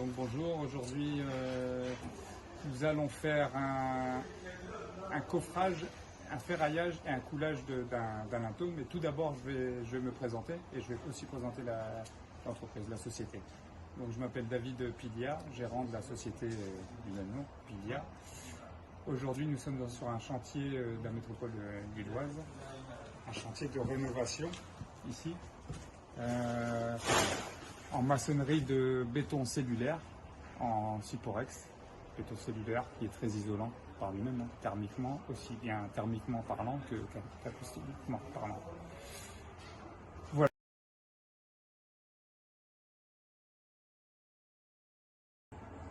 Donc bonjour, aujourd'hui nous allons faire un coffrage, un ferraillage et un coulage d'un linteau. Mais tout d'abord je vais me présenter et je vais aussi présenter l'entreprise, la société. Donc je m'appelle David Pilia, gérant de la société du même nom, Pilia. Aujourd'hui nous sommes sur un chantier de la métropole lilloise, un chantier de rénovation ici. En maçonnerie de béton cellulaire en Cyporex, béton cellulaire qui est très isolant par lui-même, thermiquement, aussi bien thermiquement parlant qu'acoustiquement parlant. Voilà.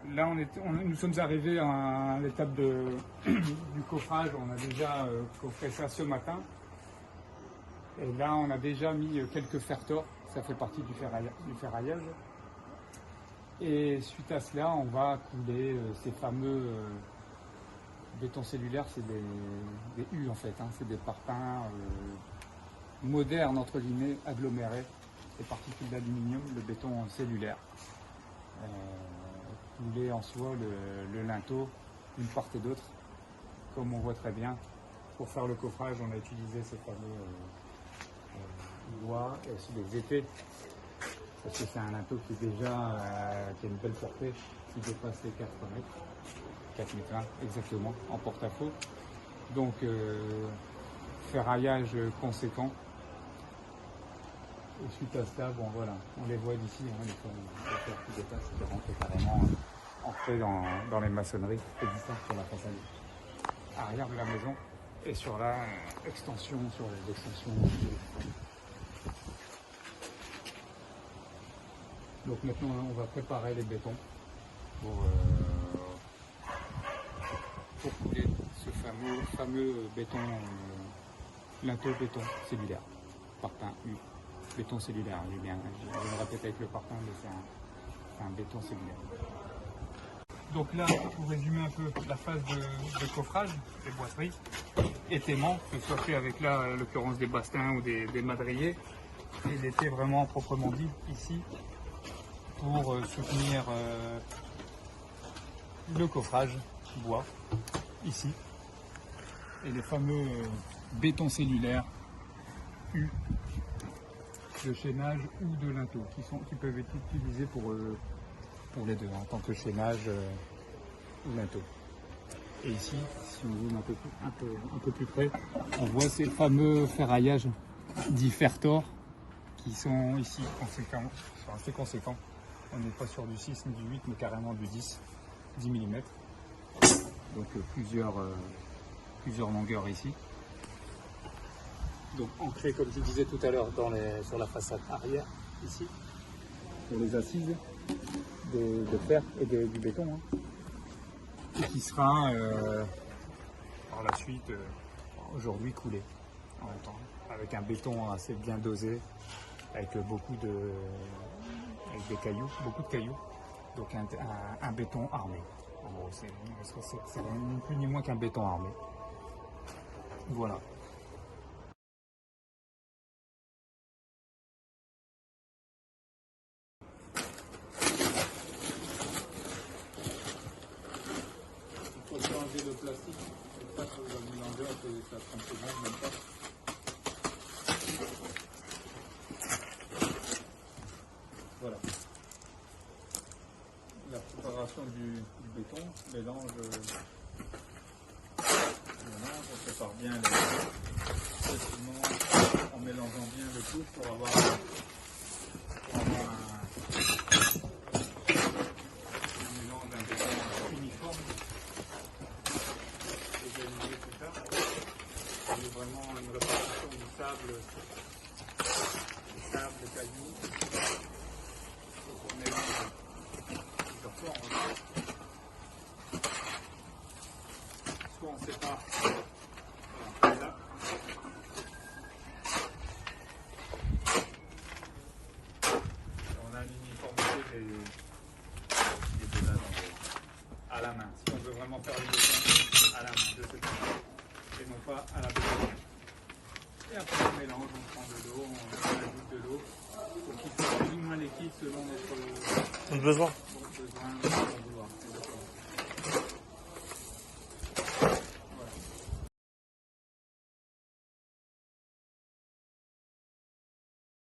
Là, nous sommes arrivés à l'étape du coffrage. On a déjà coffré ça ce matin. Et là, on a déjà mis quelques fer-tors. Ça fait partie du ferraillage. Et suite à cela, on va couler ces fameux bétons cellulaires. C'est des U en fait, c'est des parpaings modernes, entre guillemets, agglomérés, des particules d'aluminium, le béton cellulaire. Couler en soi le linteau d'une part et d'autre, comme on voit très bien. Pour faire le coffrage, on a utilisé ces fameux bois et aussi des épées, parce que c'est un linteau qui est déjà qui a une belle portée, qui dépasse les 4 mètres, 4 mètres 20 exactement, en porte-à-faux. Donc ferraillage conséquent. Et suite à cela, bon voilà, on les voit d'ici, les fers qui dépassent, qui rentrent carrément entrés dans les maçonneries existantes sur la façade arrière de la maison et sur la extension, sur l'extension. Donc maintenant on va préparer les bétons pour couler ce fameux béton, linteau béton cellulaire, parpaing U, béton cellulaire, je vais me répéter avec le parpaing, mais c'est un béton cellulaire. Donc là, pour résumer un peu la phase de coffrage, des boiseries, étaiement, que ce soit fait avec là, à l'occurrence des bastins ou des madriers, et l'été vraiment proprement dit ici, pour soutenir le coffrage bois ici et les fameux bétons cellulaires U de chaînage ou de linteau qui peuvent être utilisés pour les deux en tant que chaînage ou linteau. Et ici, si on zoome un peu plus près, on voit ces fameux ferraillages dits fer-tors qui sont ici conséquents, sont assez conséquents. On n'est pas sur du 6 ni du 8, mais carrément du 10 mm. Donc plusieurs longueurs ici. Donc ancré, comme je disais tout à l'heure, sur la façade arrière, ici, pour les assises de fer et du béton. Et qui sera par la suite, aujourd'hui, coulé en même temps, avec un béton assez bien dosé, avec avec des cailloux, beaucoup de cailloux, donc un béton armé. En gros, c'est ni plus ni moins qu'un béton armé. Voilà. Il faut changer le plastique, c'est pas que vous avez mélanger, ça 30 secondes, même pas. Voilà. La préparation du béton, mélange, on prépare bien les ciments en mélangeant bien le tout pour avoir un mélange d'un béton uniforme, égalisé tout ça. C'est vraiment une répartition du sable, des cailloux. On mélange plusieurs fois, soit on sépare comme ça. On a une uniformité des deux à la main. Si on veut vraiment faire le béton à la main de cette manière et non pas à la bétonnière. Et après on mélange, on prend de l'eau, on ajoute de l'eau. Donc il faut plus ou moins liquide selon notre besoin. le grain.